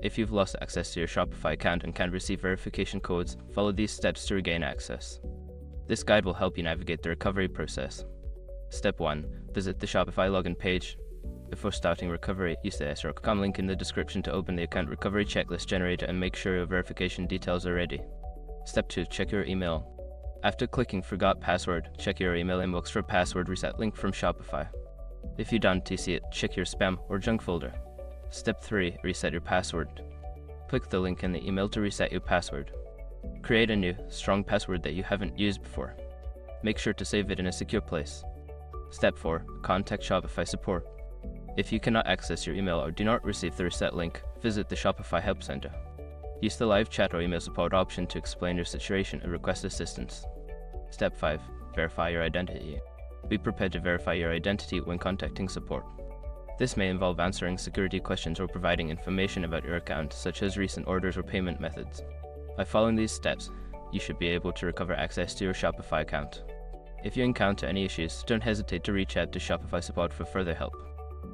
If you've lost access to your Shopify account and can't receive verification codes, follow these steps to regain access. This guide will help you navigate the recovery process. Step 1. Visit the Shopify login page. Before starting recovery, use the sroc.com link in the description to open the account recovery checklist generator and make sure your verification details are ready. Step 2. Check your email. After clicking Forgot Password, check your email inbox for a password reset link from Shopify. If you don't see it, check your spam or junk folder. Step 3. Reset your password. Click the link in the email to reset your password. Create a new, strong password that you haven't used before. Make sure to save it in a secure place. Step 4. Contact Shopify support. If you cannot access your email or do not receive the reset link, visit the Shopify Help Center. Use the live chat or email support option to explain your situation and request assistance. Step 5. Verify your identity. Be prepared to verify your identity when contacting support. This may involve answering security questions or providing information about your account, such as recent orders or payment methods. By following these steps, you should be able to recover access to your Shopify account. If you encounter any issues, don't hesitate to reach out to Shopify support for further help.